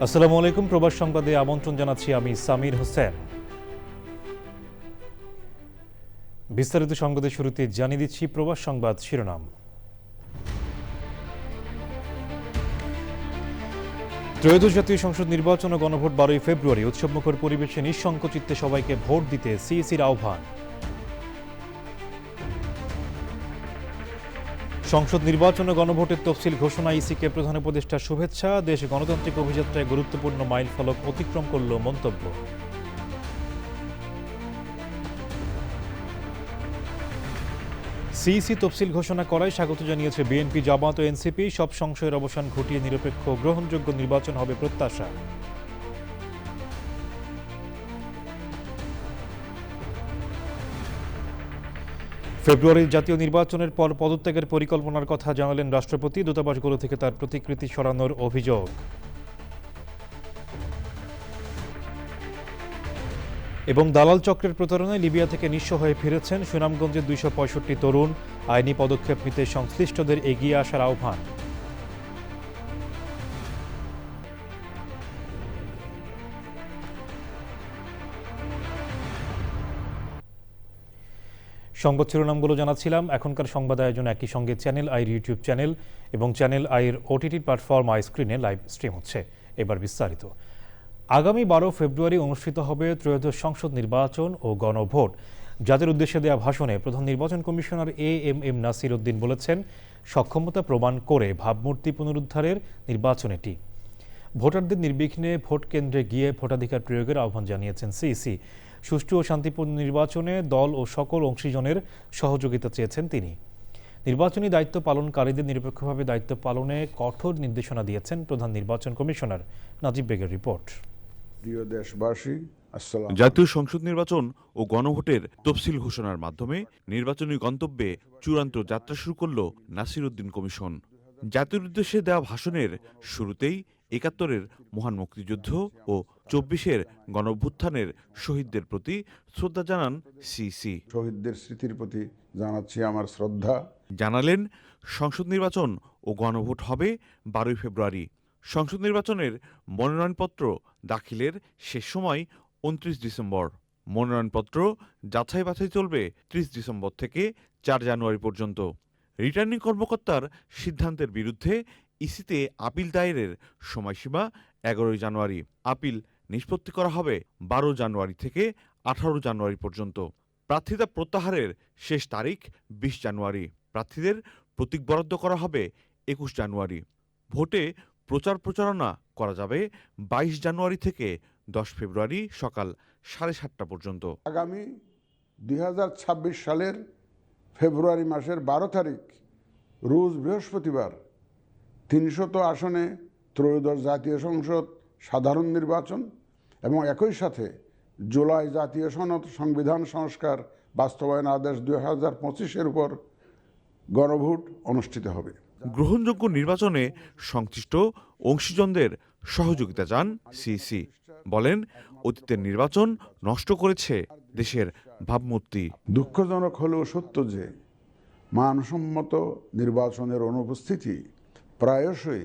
আসসালামু আলাইকুম। প্রবাস সংবাদে আমন্ত্রণ জানাচ্ছি আমি সামির হোসেন। বিস্তারিত সংবাদের শুরুতে জানিয়ে দিচ্ছি প্রবাস সংবাদ শিরোনাম। ত্রয়োদশ জাতীয় সংসদ নির্বাচন ও গণভোট 12 ফেব্রুয়ারি। উৎসবমুখর পরিবেশে নিঃসংকোচিত্তে সবাইকে ভোট দিতে সিইসির আহ্বান। সংসদ নির্বাচন ও গণভোটের তফসিল ঘোষণা, ইসিকে প্রধান উপদেষ্টার শুভেচ্ছা। দেশ গণতান্ত্রিক অভিযাত্রায় গুরুত্বপূর্ণ মাইলফলক অতিক্রম করল মন্তব্য। সিইসি তফসিল ঘোষণা করায় স্বাগত জানিয়েছে বিএনপি, জামাত ও এনসিপি। সব সংশয়ের অবসান ঘটিয়ে নিরপেক্ষ গ্রহণযোগ্য নির্বাচন হবে প্রত্যাশা। ফেব্রুয়ারির জাতীয় নির্বাচনের পর পদত্যাগের পরিকল্পনার কথা জানালেন রাষ্ট্রপতি। দূতাবাসগুলো থেকে তার প্রতিকৃতি সরানোর অভিযোগ। এবং দালাল চক্রের প্রতারণায় লিবিয়া থেকে নিঃস্ব হয়ে ফিরেছেন সুনামগঞ্জের 265 তরুণ। আইনি পদক্ষেপ নিতে সংশ্লিষ্টদের এগিয়ে আসার আহ্বান। সংবাদ শিরোনামগুলো জানাচ্ছিলাম। এখনকার সংবাদ আয়োজন একই সঙ্গে চ্যানেল আইর ইউটিউব চ্যানেল এবং চ্যানেল আইর ওটিটি প্ল্যাটফর্ম আই স্ক্রিনে লাইভ স্ট্রিম হচ্ছে। এবার বিস্তারিত। আগামী 12 ফেব্রুয়ারি অনুষ্ঠিত হবে ত্রয়োদশ সংসদ নির্বাচন ও গণভোট। জাতির উদ্দেশ্যে দেওয়া ভাষণে প্রধান নির্বাচন কমিশনার এএমএম নাসির উদ্দিন বলেছেন, সক্ষমতা প্রমাণ করে ভাবমূর্তি পুনরুদ্ধারের নির্বাচন এটি। ভোটারদের নির্বিঘ্নে ভোট কেন্দ্রে গিয়ে ভোটাধিকার প্রয়োগের আহ্বান জানিয়েছেন সিইসি। সুষ্ঠু ও শান্তিপূর্ণ নির্বাচনে দল ও সকল অংশীজনের সহযোগিতা চেয়েছেন তিনি। নির্বাচনী দায়িত্ব পালনকারীদের নিরপেক্ষভাবে দায়িত্ব পালনে কঠোর নির্দেশনা দিয়েছেন প্রধান নির্বাচন কমিশনার। নাজিব বেগের রিপোর্ট। প্রিয় দেশবাসী, জাতীয় সংসদ নির্বাচন ও গণভোটের তফসিল ঘোষণার মাধ্যমে নির্বাচনী গন্তব্যে চূড়ান্ত যাত্রা শুরু করল নাসির উদ্দিন কমিশন। জাতির উদ্দেশ্যে দেওয়া ভাষণের শুরুতেই ৭১-এর মহান মুক্তিযুদ্ধ ও ২৪-এর গণঅভ্যুত্থানের শহীদদের প্রতি শ্রদ্ধা জানান সিইসি। শহীদদের স্মৃতির প্রতি জানাচ্ছি আমার শ্রদ্ধা। জানালেন, সংসদ নির্বাচন ও গণভোট হবে 12 ফেব্রুয়ারি। সংসদ নির্বাচনের মনোনয়নপত্র দাখিলের শেষ সময় ২৯ ডিসেম্বর। মনোনয়নপত্র যাচাই বাছাই চলবে ৩০ ডিসেম্বর থেকে ৪ জানুয়ারি পর্যন্ত। রিটার্নিং কর্মকর্তার সিদ্ধান্তের বিরুদ্ধে ইসিতে আপিল দায়েরের সময়সীমা ১১ জানুয়ারি। আপিল নিষ্পত্তি করা হবে ১২ জানুয়ারি থেকে ১৮ জানুয়ারি পর্যন্ত। প্রার্থিতা প্রত্যাহারের শেষ তারিখ ২০ জানুয়ারি। প্রার্থীদের প্রতীক বরাদ্দ করা হবে ২১ জানুয়ারি। ভোটে প্রচার প্রচারণা করা যাবে ২২ জানুয়ারি থেকে ১০ ফেব্রুয়ারি সকাল ৭:৩০ পর্যন্ত। আগামী ২০২৬ সালের ফেব্রুয়ারি মাসের ১২ তারিখ রোজ বৃহস্পতিবার ৩০০ আসনে ত্রয়োদশ জাতীয় সংসদ সাধারণ নির্বাচন এবং একই সাথে জুলাই জাতীয় সনদ সংবিধান সংস্কার বাস্তবায়ন আদেশ ২০২৫-এর উপর গণভোট অনুষ্ঠিত হবে। গ্রহণযোগ্য নির্বাচনে সংশ্লিষ্ট অংশীজনদের সহযোগিতা চান সিইসি। বলেন, অতীতের নির্বাচন নষ্ট করেছে দেশের ভাবমূর্তি। দুঃখজনক হলেও সত্য যে মানসম্মত নির্বাচনের অনুপস্থিতি প্রায়শই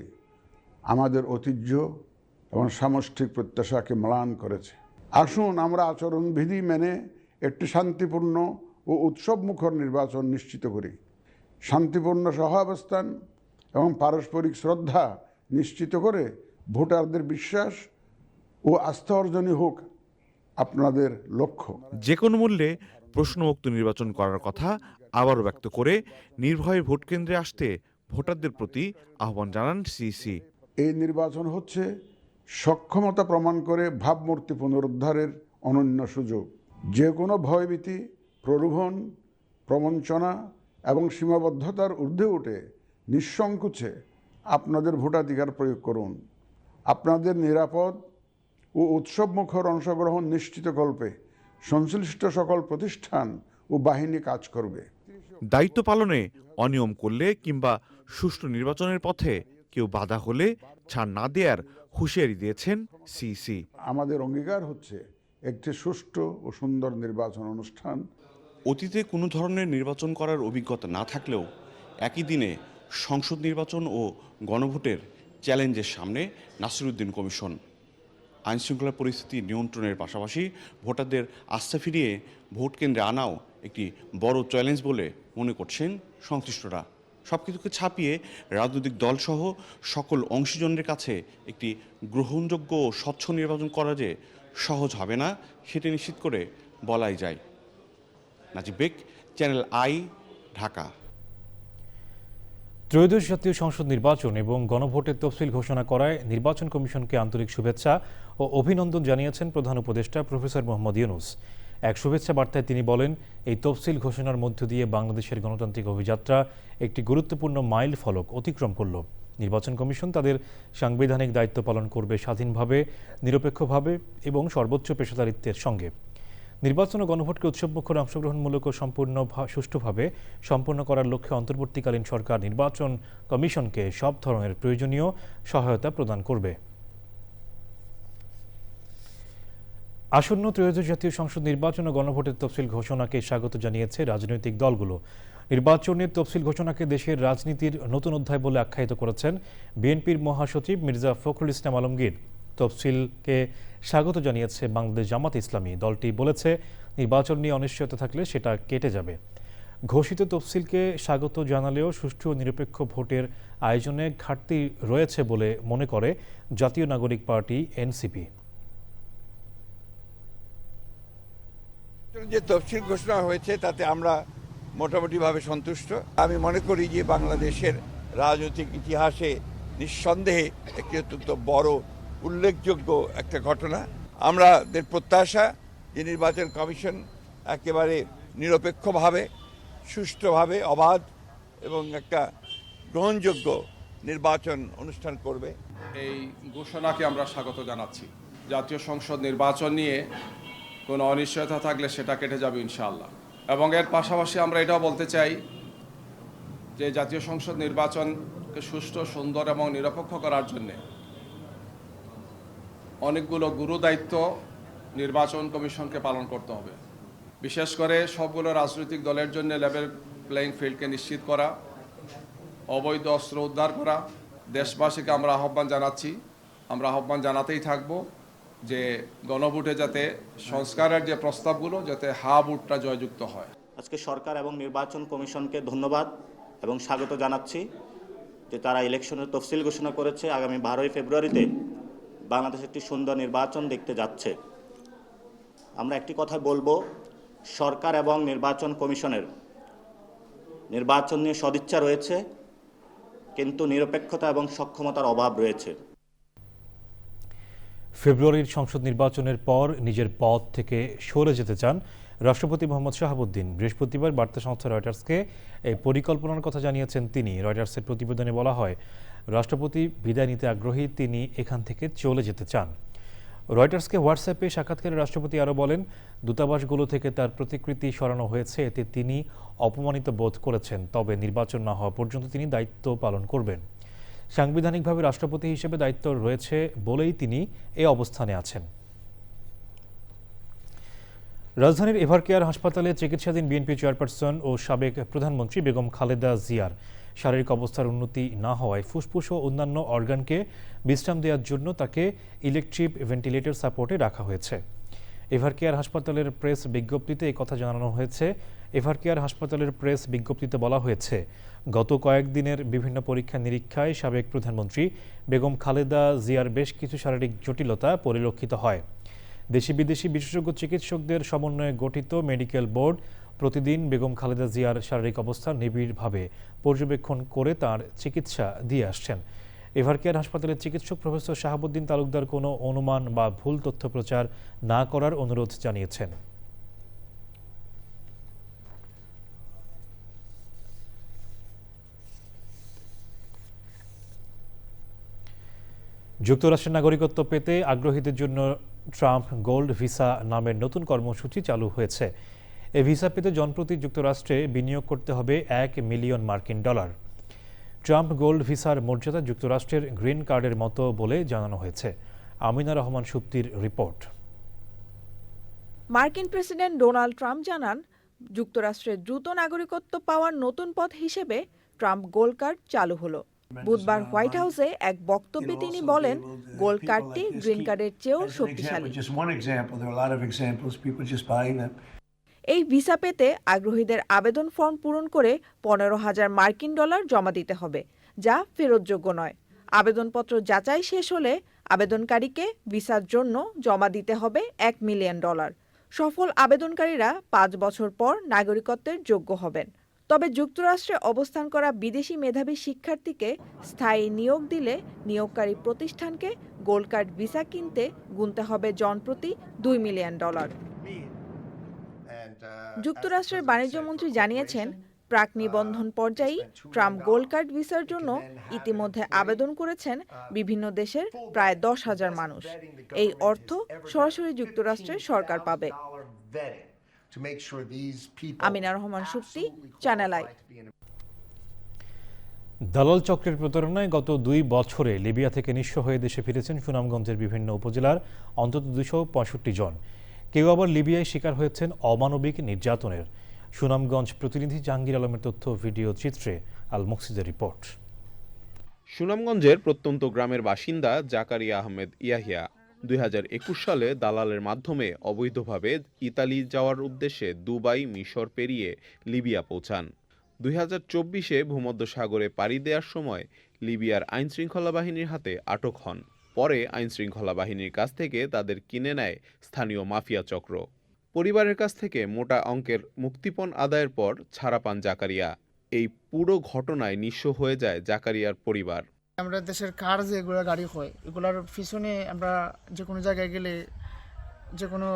আমাদের ঐতিহ্য এবং সামষ্টিক প্রত্যাশাকে ম্লান করেছে। আসুন আমরা আচরণবিধি মেনে একটি শান্তিপূর্ণ ও উৎসবমুখর নির্বাচন নিশ্চিত করি। শান্তিপূর্ণ সহাবস্থান এবং পারস্পরিক শ্রদ্ধা নিশ্চিত করে ভোটারদের বিশ্বাস ও আস্থা অর্জনই হোক আপনাদের লক্ষ্য। যে কোনো মূল্যে প্রশ্নমুক্ত নির্বাচন করার কথা আবারও ব্যক্ত করে নির্ভয়ে ভোট কেন্দ্রে আসতে ভোটারদের প্রতি আহ্বান জানান সিইসি। এই নির্বাচন হচ্ছে সক্ষমতা প্রমাণ করে ভাবমূর্তি পুনরুদ্ধারের অনন্য সুযোগ। যে কোনো ভয়ভীতি, প্রলোভন, প্রবঞ্চনা এবং সীমাবদ্ধতার ঊর্ধ্বে উঠে নিঃসংকোচে আপনাদের ভোটাধিকার প্রয়োগ করুন। আপনাদের নিরাপদ ও উৎসবমুখর অংশগ্রহণ নিশ্চিতকল্পে সংশ্লিষ্ট সকল প্রতিষ্ঠান ও বাহিনী কাজ করবে। দায়িত্ব পালনে অনিয়ম করলে কিংবা সুষ্ঠু নির্বাচনের পথে কেউ বাধা হলে ছাড় না দেওয়ার হুঁশিয়ারি দিয়েছেন সিইসি। আমাদের অঙ্গীকার হচ্ছে একটি সুষ্ঠু ও সুন্দর নির্বাচন অনুষ্ঠান। অতীতে কোনো ধরনের নির্বাচন করার অভিজ্ঞতা না থাকলেও একই দিনে সংসদ নির্বাচন ও গণভোটের চ্যালেঞ্জের সামনে নাসিরউদ্দিন কমিশন। আইনশৃঙ্খলা পরিস্থিতি নিয়ন্ত্রণের পাশাপাশি ভোটারদের আস্থা ফিরিয়ে ভোট কেন্দ্রে আনাও একটি বড় চ্যালেঞ্জ বলে মনে করছেন সংশ্লিষ্টরা। সব কিছুকে ছাপিয়ে রাজনৈতিক দলসহ সকল অংশীজনদের কাছে একটি গ্রহণযোগ্য ও স্বচ্ছ নির্বাচন করা যে সহজ হবে না সেটি নিশ্চিত করে বলাই যায়। নাজিব বেগ, চ্যানেল আই, ঢাকা। ত্রয়োদশ জাতীয় সংসদ নির্বাচন এবং গণভোটের তফসিল ঘোষণা করায় নির্বাচন কমিশনকে আন্তরিক শুভেচ্ছা ও অভিনন্দন জানিয়েছেন প্রধান উপদেষ্টা প্রফেসর মোহাম্মদ ইউনূস। এক শুভেচ্ছা বার্তায় তিনি বলেন, এই তফসিল ঘোষণার মধ্য দিয়ে বাংলাদেশের গণতান্ত্রিক অভিযাত্রা একটি গুরুত্বপূর্ণ মাইল ফলক অতিক্রম করল। নির্বাচন কমিশন তাদের সাংবিধানিক দায়িত্ব পালন করবে স্বাধীনভাবে, নিরপেক্ষভাবে এবং সর্বোচ্চ পেশাদারিত্বের সঙ্গে। নির্বাচন ও গণভোটকে উৎসবমুখর, অংশগ্রহণমূলক ও সম্পূর্ণ সুষ্ঠুভাবে সম্পন্ন করার লক্ষ্যে অন্তর্বর্তীকালীন সরকার নির্বাচন কমিশনকে সব ধরনের প্রয়োজনীয় সহায়তা প্রদান করবে। আসন্ন ত্রয়োদশ জাতীয় সংসদ নির্বাচন ও গণভোটের তফসিল ঘোষণাকে স্বাগত জানিয়েছে রাজনৈতিক দলগুলো। নির্বাচনের তফসিল ঘোষণাকে দেশের রাজনীতির নতুন অধ্যায় বলে আখ্যায়িত করেছেন বিএনপির মহাসচিব মির্জা ফখরুল ইসলাম আলমগীর। তফসিলকে স্বাগত জানিয়েছে বাংলাদেশ জামাত ইসলামী। দলটি বলেছে, নির্বাচন নিয়ে অনিশ্চয়তা থাকলে সেটা কেটে যাবে। ঘোষিত তফসিলকে স্বাগত জানালেও সুষ্ঠু ও নিরপেক্ষ ভোটের আয়োজনে ঘাটতি রয়েছে বলে মনে করে জাতীয় নাগরিক পার্টি এনসিপি। যে তফসিল ঘোষণা হয়েছে তাতে আমরা মোটামুটিভাবে সন্তুষ্ট। আমি মনে করি যে বাংলাদেশের রাজনৈতিক ইতিহাসে নিঃসন্দেহে একটি অত্যন্ত বড় উল্লেখযোগ্য একটা ঘটনা। আমাদের প্রত্যাশা যে নির্বাচন কমিশন একেবারে নিরপেক্ষভাবে, সুষ্ঠুভাবে, অবাধ এবং একটা গ্রহণযোগ্য নির্বাচন অনুষ্ঠান করবে। এই ঘোষণাকে আমরা স্বাগত জানাচ্ছি। জাতীয় সংসদ নির্বাচন নিয়ে কোনো অনিশ্চয়তা থাকলে সেটা কেটে যাবে ইনশাআল্লাহ। এবং এর পাশাপাশি আমরা এটাও বলতে চাই যে জাতীয় সংসদ নির্বাচনকে সুষ্ঠু, সুন্দর এবং নিরপেক্ষ করার জন্যে অনেকগুলো গুরু দায়িত্ব নির্বাচন কমিশনকে পালন করতে হবে। বিশেষ করে সবগুলো রাজনৈতিক দলের জন্য লেভেল প্লেইং ফিল্ডকে নিশ্চিত করা, অবৈধ অস্ত্র উদ্ধার করা। দেশবাসীকে আমরা আহ্বান জানাচ্ছি, আমরা আহ্বান জানাতেই থাকব যে গণভোটে যাতে সংস্কারের যে প্রস্তাবগুলো যাতে ভোটটা জয়যুক্ত হয়। আজকে সরকার এবং নির্বাচন কমিশনকে ধন্যবাদ এবং স্বাগত জানাচ্ছি যে তারা ইলেকশনের তফসিল ঘোষণা করেছে। আগামী 12ই ফেব্রুয়ারিতে বাংলাদেশ একটি সুন্দর নির্বাচন দেখতে যাচ্ছে। আমরা একটি কথা বলবো, সরকার এবং নির্বাচন কমিশনের নির্বাচন নিয়ে সদিচ্ছা রয়েছে, কিন্তু নিরপেক্ষতা এবং সক্ষমতার অভাব রয়েছে। ফেব্রুয়ারির সংসদ নির্বাচনের পর নিজের পদ থেকে সরে যেতে চান রাষ্ট্রপতি মোহাম্মদ শাহাবুদ্দিন। বৃহস্পতিবার বার্তা সংস্থা রয়টার্সকে এই পরিকল্পনার কথা জানিয়েছেন তিনি। রয়টার্সের প্রতিবেদনে বলা হয়, রাষ্ট্রপতি বিদায় নিতে আগ্রহী, তিনি এখান থেকে চলে যেতে চান। রয়টার্সকে হোয়াটসঅ্যাপে সাক্ষাৎকারে রাষ্ট্রপতি আরও বলেন, দূতাবাসগুলো থেকে তার প্রতিকৃতি সরানো হয়েছে, এতে তিনি অপমানিত বোধ করেছেন। তবে নির্বাচন না হওয়া পর্যন্ত তিনি দায়িত্ব পালন করবেন। সাংবিধানিকভাবে রাষ্ট্রপতি হিসেবে দায়িত্ব রয়েছে বলেই তিনি এ অবস্থানে আছেন। রাজধানীর এভারকেয়ার হাসপাতালে চিকিৎসাধীন বিএনপি চেয়ারপারসন ও সাবেক প্রধানমন্ত্রী বেগম খালেদা জিয়ার শারীরিক অবস্থার উন্নতি না হওয়ায় ফুসফুস ও অন্যান্য অর্গানকে বিশ্রাম দেওয়ার জন্য তাকে ইলেকট্রিক ভেন্টিলেটর সাপোর্টে রাখা হয়েছে। এভারকেয়ার হাসপাতালের প্রেস বিজ্ঞপ্তিতে এই কথা জানানো হয়েছে। এভারকেয়ার হাসপাতালের প্রেস বিজ্ঞপ্তিতে বলা হয়েছে, গত কয়েকদিনের বিভিন্ন পরীক্ষা নিরীক্ষায় সাবেক প্রধানমন্ত্রী বেগম খালেদা জিয়ার বেশ কিছু শারীরিক জটিলতা পরিলক্ষিত হয়। দেশি বিদেশি বিশেষজ্ঞ চিকিৎসকদের সমন্বয়ে গঠিত মেডিকেল বোর্ড প্রতিদিন বেগম খালেদা জিয়ার শারীরিক অবস্থা নিবিড়ভাবে পর্যবেক্ষণ করে তার চিকিৎসা দিয়ে আসছেন। এভারকেয়ার হাসপাতালের চিকিৎসক প্রফেসর শাহাবুদ্দিন তালুকদার কোনো অনুমান বা ভুল তথ্য প্রচার না করার অনুরোধ জানিয়েছেন। যুক্তরাষ্ট্রের নাগরিকত্ব পেতে আগ্রহীদের জন্য ট্রাম্প গোল্ড ভিসা নামের নতুন কর্মসূচি চালু হয়েছে। এই ভিসা পেতে জনপ্রতি যুক্তরাষ্ট্রে বিনিয়োগ করতে হবে $1 মিলিয়ন। ট্রাম্প গোল্ড ভিসার মর্যাদা যুক্তরাষ্ট্রের গ্রিন কার্ডের মতো বলে জানানো হয়েছে। আমিনা রহমান সুপ্তির রিপোর্ট। মার্কিন প্রেসিডেন্ট ডোনাল্ড ট্রাম্প জানান, যুক্তরাষ্ট্রের দ্রুত নাগরিকত্ব পাওয়ার নতুন পথ হিসেবে ট্রাম্প গোল্ড কার্ড চালু হলো। বুধবার হোয়াইট হাউসে এক বক্তব্যে তিনি বলেন, গোল্ড কার্ডটি গ্রিন কার্ডের চেয়েও শক্তিশালী। এই ভিসা পেতে আগ্রহীদের আবেদন ফর্ম পূরণ করে $15,000 জমা দিতে হবে, যা ফেরতযোগ্য নয়। আবেদনপত্র যাচাই শেষ হলে আবেদনকারীকে ভিসার জন্য জমা দিতে হবে $1 মিলিয়ন। সফল আবেদনকারীরা 5 বছর পর নাগরিকত্বের যোগ্য হবেন। তবে যুক্তরাষ্ট্রে অবস্থান করা বিদেশি মেধাবী শিক্ষার্থীকে স্থায়ী নিয়োগ দিলে নিয়োগকারী প্রতিষ্ঠানকে গোল্ড কার্ড ভিসা কিনতে গুনতে হবে জনপ্রতি $2 মিলিয়ন। যুক্তরাষ্ট্রের বাণিজ্যমন্ত্রী জানিয়েছেন, প্রাক নিবন্ধন পর্যায়েই ট্রাম্প গোল্ড কার্ড ভিসার জন্য ইতিমধ্যে আবেদন করেছেন বিভিন্ন দেশের প্রায় 10,000 মানুষ। এই অর্থ সরাসরি যুক্তরাষ্ট্রের সরকার পাবে। Amina Rahman Supti, channel I. দালাল চক্রের প্রতারণায় গত 2 বছরে লিবিয়া থেকে নিঃস্ব হয়ে দেশে ফিরেছেন সুনামগঞ্জের বিভিন্ন উপজেলার অন্তত 265 জন। কেউ আবার লিবিয়ায় শিকার হয়েছেন অমানবিক নির্যাতনের। সুনামগঞ্জ প্রতিনিধি জাহাঙ্গীর আলমের তথ্য, ভিডিও চিত্রে আল মুকসিদের রিপোর্ট। সুনামগঞ্জের প্রত্যন্ত গ্রামের বাসিন্দা জাকারিয়া আহমেদ ইয়াহিয়া 2021 সালে দালালের মাধ্যমে অবৈধভাবে ইতালি যাওয়ার উদ্দেশ্যে দুবাই, মিশর পেরিয়ে লিবিয়া পৌঁছান। 2024-এ ভূমধ্যসাগরে পাড়ি দেওয়ার সময় লিবিয়ার আইনশৃঙ্খলা বাহিনীর হাতে আটক হন। পরে আইনশৃঙ্খলা বাহিনীর কাছ থেকে তাদের কিনে নেয় স্থানীয় মাফিয়া চক্র। পরিবারের কাছ থেকে মোটা অঙ্কের মুক্তিপণ আদায়ের পর ছাড়া পান জাকারিয়া। এই পুরো ঘটনায় নিঃস্ব হয়ে যায় জাকারিয়ার পরিবার। আমরা দেশের কার যেগুলো গাড়ি হয় এগুলোর পিছনে আমরা যে কোনো জায়গায় গেলে যে কোনো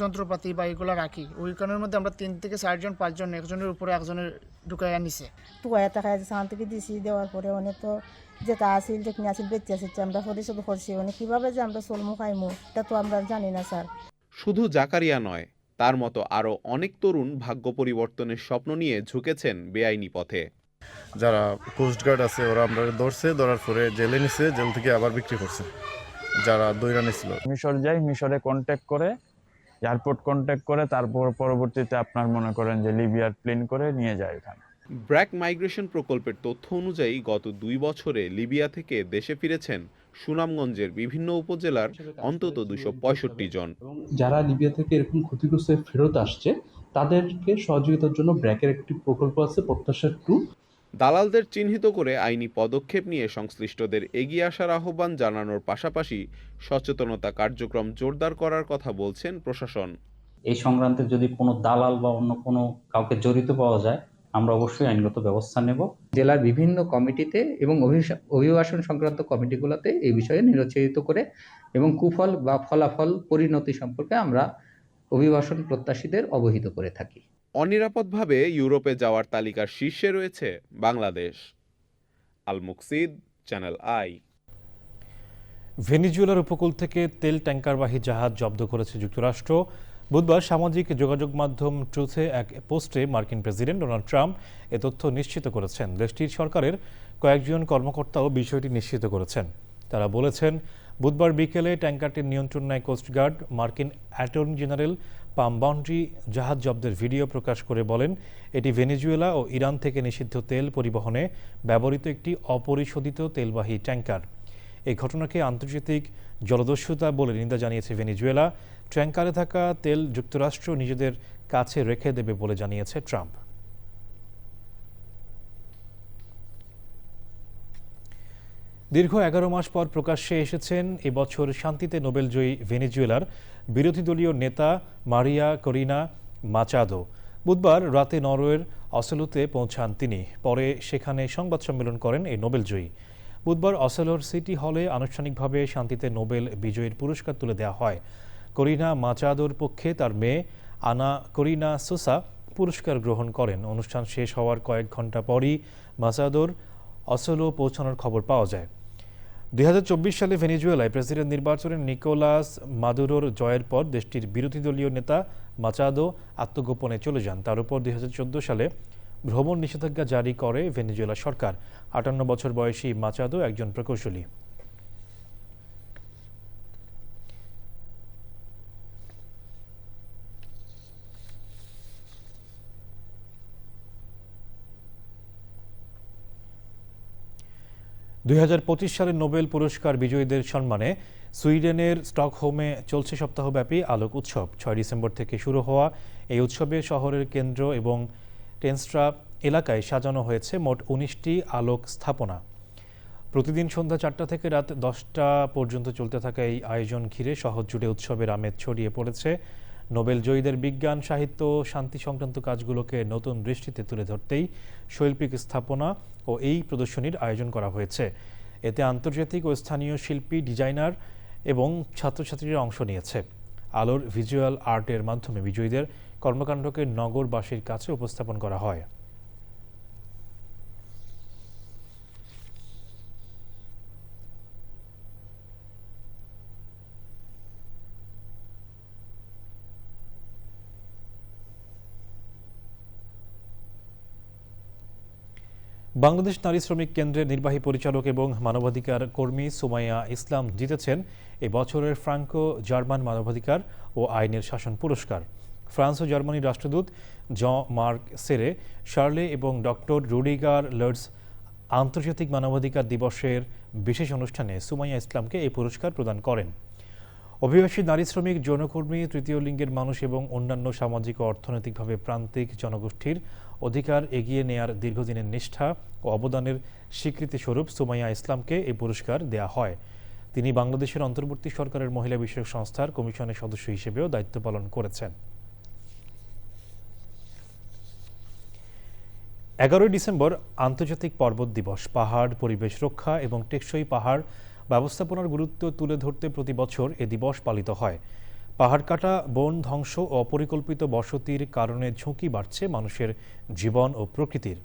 যন্ত্রপাতি বা এগুলো রাখি, ওইখানের মধ্যে আমরা 3 থেকে 4 জন 5 জন, একজনের উপরে একজনের ঢুকাইয়া নিছে। টুয়া টাকা সান থেকে দিছি, দেওয়ার পরে অনেক তো যেটা আসিল যেখানে আসিল বেঁচে আসছে আমরা পরিশোধ করছি। অনেক কীভাবে যে আমরা চলমু খাইমু এটা তো আমরা জানি না স্যার। শুধু জাকারিয়া নয়, তার মতো আরও অনেক তরুণ ভাগ্য পরিবর্তনের স্বপ্ন নিয়ে ঝুঁকেছেন বেআইনি পথে। যারা কোস্টগার্ড আছে ওরা আমরা ধরছে, ধরার পরে জেলে নিছে, জেল থেকে আবার বিক্রি করছে যারা দৈরা নিছিল। মিশর যাই, মিশরে কন্ট্যাক্ট করে, এয়ারপোর্ট কন্ট্যাক্ট করে, তারপর পরবর্তীতে আপনার মনে করেন যে লিবিয়ার প্লেন করে নিয়ে যায় এখানে। ব্র্যাক মাইগ্রেশন প্রকল্পের তথ্য অনুযায়ী গত 2 বছরে লিবিয়া থেকে দেশে ফিরেছেন সুনামগঞ্জের বিভিন্ন উপজেলার অন্তত 265 জন। যারা লিবিয়া থেকে এরকম ক্ষতিগ্রস্ত ফেরত আসছে তাদেরকে সহযোগিতার জন্য ব্র্যাকের একটি প্রকল্প আছে, প্রত্যাশা 2। দালালদের চিহ্নিত করে আইনি পদক্ষেপ নিয়ে সংশ্লিষ্টদের এগিয়ে আসার আহ্বান জানানোর পাশাপাশি সচেতনতা কার্যক্রম জোরদার করার কথা বলছেন প্রশাসন। এই সংক্রান্তে যদি কোনো দালাল বা অন্য কোনো কাউকে জড়িত পাওয়া যায় আমরা অবশ্যই আইনগত ব্যবস্থা নেব। জেলার বিভিন্ন কমিটিতে এবং অভিবাসন সংক্রান্ত কমিটিগুলোতে এই বিষয়ে নিরুৎসাহিত করে এবং কুফল বা ফলাফল পরিণতি সম্পর্কে আমরা অভিবাসন প্রত্যাশীদের অবহিত করে থাকি। অনিরাপদভাবে ইউরোপে যাওয়ার তালিকার শীর্ষে রয়েছে বাংলাদেশ। আল মুকসিদ, চ্যানেল আই। ভেনিজুয়েলার উপকূল থেকে তেল ট্যাঙ্কারবাহী জাহাজ জব্দ করেছে যুক্তরাষ্ট্র। বুধবার সামাজিক যোগাযোগ মাধ্যম ট্রুথে এক পোস্টে মার্কিন প্রেসিডেন্ট ডোনাল্ড ট্রাম্প এ তথ্য নিশ্চিত করেছেন। দেশটির সরকারের কয়েকজন কর্মকর্তাও বিষয়টি নিশ্চিত করেছেন। তারা বলেছেন, বুধবার বিকেলে ট্যাঙ্কারটির নিয়ন্ত্রণ নেয় কোস্টগার্ড। মার্কিন অ্যাটর্নি জেনারেল পাম বাউন্ডারি জাহাজ জব্দের ভিডিও প্রকাশ করে বলেন, এটি ভেনেজুয়েলা ও ইরান থেকে নিষিদ্ধ তেল পরিবহনে ব্যবহৃত একটি অপরিশোধিত তেলবাহী ট্যাঙ্কার। এই ঘটনাকে আন্তর্জাতিক জলদস্যুতা বলে নিন্দা জানিয়েছে ভেনেজুয়েলা। ট্যাঙ্কারে থাকা তেল যুক্তরাষ্ট্র নিজেদের কাছে রেখে দেবে বলে জানিয়েছে ট্রাম্প। দীর্ঘ 11 মাস পর প্রকাশ্যে এসেছেন এবছর শান্তিতে নোবেলজয়ী ভেনেজুয়েলার বিরোধী দলীয় নেতা মারিয়া করিনা মাচাদো। বুধবার রাতে নরওয়ের অসলোতে পৌঁছান তিনি। পরে সেখানে সংবাদ সম্মেলন করেন এই নোবেলজয়ী। বুধবার অসলোর সিটি হলে আনুষ্ঠানিকভাবে শান্তিতে নোবেল বিজয়ীর পুরস্কার তুলে দেওয়া হয়। করিনা মাচাদোর পক্ষে তার মেয়ে আনা করিনা সোসা পুরস্কার গ্রহণ করেন। অনুষ্ঠান শেষ হওয়ার কয়েক ঘন্টা পরই মাচাদোর অসলো পৌঁছানোর খবর পাওয়া যায়। 2024 সালে ভেনেজুয়েলায় প্রেসিডেন্ট নির্বাচনে নিকোলাস মাদুরোর জয়ের পর দেশটির বিরোধী দলীয় নেতা মাচাদো আত্মগোপনে চলে যান। তার উপর 2014 সালে ভ্রমণ নিষেধাজ্ঞা জারি করে ভেনেজুয়েলা সরকার। 58 বছর বয়সী মাচাদো একজন প্রকৌশলী। 2025 সালের নোবেল পুরস্কার বিজয়ীদের সম্মানে সুইডেনের স্টকহোমে চলছে সপ্তাহব্যাপী আলোক উৎসব। 6 ডিসেম্বর থেকে শুরু হওয়া এই উৎসবে শহরের কেন্দ্র এবং টেনস্ট্রা এলাকায় সাজানো হয়েছে মোট 19টি আলোক স্থাপনা। প্রতিদিন সন্ধ্যা 4টা থেকে রাত 10টা পর্যন্ত চলতে থাকা এই আয়োজন ঘিরে শহর জুড়ে উৎসবের আমেজ ছড়িয়ে পড়েছে। নোবেল জয়ীদের বিজ্ঞান, সাহিত্য, শান্তি সংক্রান্ত কাজগুলোকে নতুন দৃষ্টিতে তুলে ধরতেই শৈল্পিক স্থাপনা ও এই প্রদর্শনীর আয়োজন করা হয়েছে। এতে আন্তর্জাতিক ও স্থানীয় শিল্পী, ডিজাইনার এবং ছাত্রছাত্রীরা অংশ নিয়েছে। আলোর ভিজুয়াল আর্টের মাধ্যমে বিজয়ীদের কর্মকাণ্ডকে নগরবাসীর কাছে উপস্থাপন করা হয়। বাংলাদেশ নারী শ্রমিক কেন্দ্রের নির্বাহী পরিচালক এবং মানবাধিকার কর্মী সুমাইয়া ইসলাম জিতেছেন এই বছরের ফ্রাঙ্কো জার্মান মানবাধিকার ও আইনের শাসন পুরস্কার। ফ্রান্স ও জার্মানির রাষ্ট্রদূত মার্ক সেরে শার্লে এবং ডক্টর রুডিগার লার্ডস আন্তর্জাতিক মানবাধিকার দিবসের বিশেষ অনুষ্ঠানে সুমাইয়া ইসলামকে এই পুরস্কার প্রদান করেন। অভিবাসী নারী শ্রমিক, যৌনকর্মী, তৃতীয় লিঙ্গের মানুষ এবং অন্যান্য সামাজিক ও অর্থনৈতিকভাবে প্রান্তিক জনগোষ্ঠীর অধিকার এগিয়ে নেয়ার দীর্ঘদিনের নিষ্ঠা ও অবদানের স্বীকৃতিস্বরূপ সুমাইয়া ইসলামকে এই পুরস্কার দেয়া হয়। তিনি বাংলাদেশের অন্তর্বর্তী সরকারের মহিলা বিষয়ক সংস্থার কমিশনের সদস্য হিসেবেও দায়িত্ব পালন করেছেন। 11 ডিসেম্বর আন্তর্জাতিক পর্বত দিবস। পাহাড়, পরিবেশ রক্ষা এবং টেকসই পাহাড় ব্যবস্থাপনার গুরুত্ব তুলে ধরতে প্রতি বছর এ দিবস পালিত হয়। পাহাড় কাটা, বন ধ্বংস ও অপরিকল্পিত বসতির কারণে ঝুঁকি বাড়ছে মানুষের জীবন ও প্রকৃতির।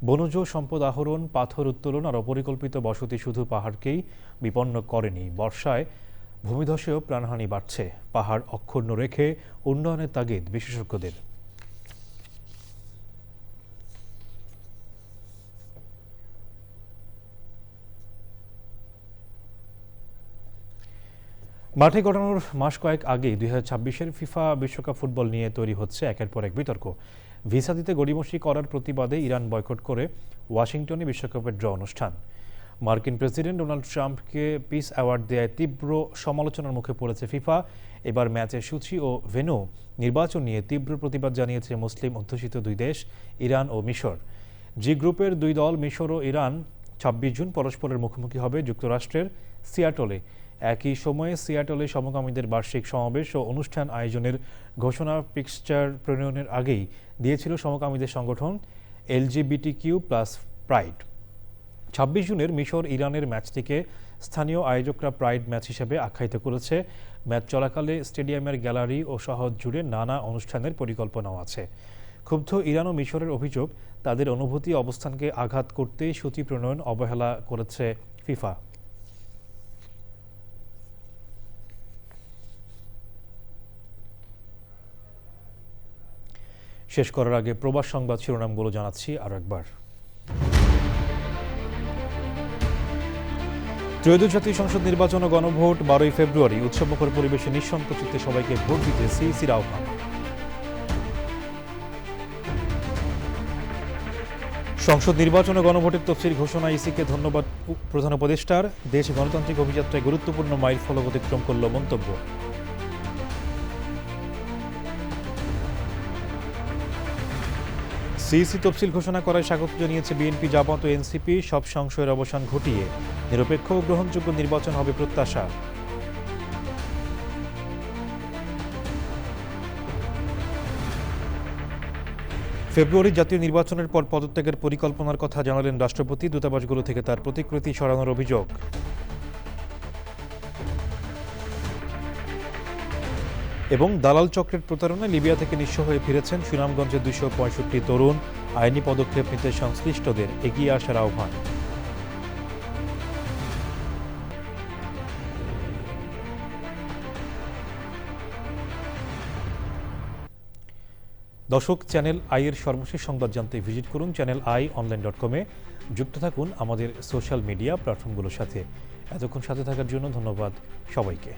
বনজ সম্পদ আহরণ, পাথর উত্তোলন আর অপরিকল্পিত বসতি শুধু পাহাড়কেই বিপন্ন করেনি, বর্ষায় ভূমিধসেও প্রাণহানি বাড়ছে। পাহাড় অক্ষুণ্ণ রেখে উন্নয়নের তাগিদ বিশেষজ্ঞদের। মাঠে গড়ানোর মাস কয়েক আগেই 2026-এর ফিফা বিশ্বকাপ ফুটবল নিয়ে তৈরি হচ্ছে একের পর এক বিতর্ক। ভিসা দিতে গড়িমসি করার প্রতিবাদে ইরান বয়কট করে ওয়াশিংটনে বিশ্বকাপের ড্র অনুষ্ঠান। মার্কিন প্রেসিডেন্ট ডোনাল্ড ট্রাম্পকে পিস অ্যাওয়ার্ড দেয়ায় তীব্র সমালোচনার মুখে পড়েছে ফিফা। এবার ম্যাচের সূচি ও ভেন্যু নির্বাচন নিয়ে তীব্র প্রতিবাদ জানিয়েছে মুসলিম অধ্যুষিত দুই দেশ ইরান ও মিশর। জি গ্রুপের দুই দল মিশর ও ইরান 26 জুন পরস্পরের মুখোমুখি হবে যুক্তরাষ্ট্রের সিয়াটলে। একই সময়ে সিয়াটলে সমকামীদের বার্ষিক সমাবেশ ও অনুষ্ঠান আয়োজনের ঘোষণা ফিক্সচার প্রণয়নের আগেই দিয়েছিল সমকামীদের সংগঠন LGBTQ+ প্রাইড। 26 জুনের মিশর ইরানের ম্যাচটিকে স্থানীয় আয়োজকরা প্রাইড ম্যাচ হিসেবে আখ্যায়িত করেছে। ম্যাচ চলাকালে স্টেডিয়ামের গ্যালারি ও শহর জুড়ে নানা অনুষ্ঠানের পরিকল্পনাও আছে। ক্ষুব্ধ ইরান ও মিশরের অভিযোগ, তাদের অনুভূতি অবস্থানকে আঘাত করতে সূচি প্রণয়ন অবহেলা করেছে ফিফা। শেষ করার আগে প্রবাস সংবাদ শিরোনামগুলো জানাচ্ছি আরও একবার। ত্রয়োদশ জাতীয় সংসদ নির্বাচন ও গণভোট 12ই ফেব্রুয়ারি। উৎসবমুখর পরিবেশে নিঃসংকোচিতে সবাইকে ভোট দিতে সিইসির আহ্বান। সংসদ নির্বাচন ও গণভোটের তফসিল ঘোষণা, ইসিকে ধন্যবাদ প্রধান উপদেষ্টার। দেশ গণতান্ত্রিক অভিযাত্রায় গুরুত্বপূর্ণ মাইলফলক অতিক্রম করল মন্তব্য। সিইসি তফসিল ঘোষণা করায় স্বাগত জানিয়েছে বিএনপি, জামাত ও এনসিপি। সব সংশয়ের অবসান ঘটিয়ে নিরপেক্ষ ও গ্রহণযোগ্য নির্বাচন হবে প্রত্যাশা। ফেব্রুয়ারি জাতীয় নির্বাচনের পর পদত্যাগের পরিকল্পনার কথা জানালেন রাষ্ট্রপতি। দূতাবাসগুলো থেকে তার প্রতিকৃতি সরানোর অভিযোগ। এবং দালাল চক্রের প্রতারণায় লিবিয়া থেকে নিঃস্ব হয়ে ফিরেছেন সুনামগঞ্জের 265 তরুণ। আইনি পদক্ষেপ নিতে সংশ্লিষ্টদের এগিয়ে আসার আহ্বান। দর্শক, চ্যানেল আই এর সর্বশেষ সংবাদ জানতে ভিজিট করুন channelionline.com-এ। যুক্ত থাকুন আমাদের সোশ্যাল মিডিয়া প্ল্যাটফর্মগুলোর সাথে। এতক্ষণ সাথে থাকার জন্য ধন্যবাদ সবাইকে।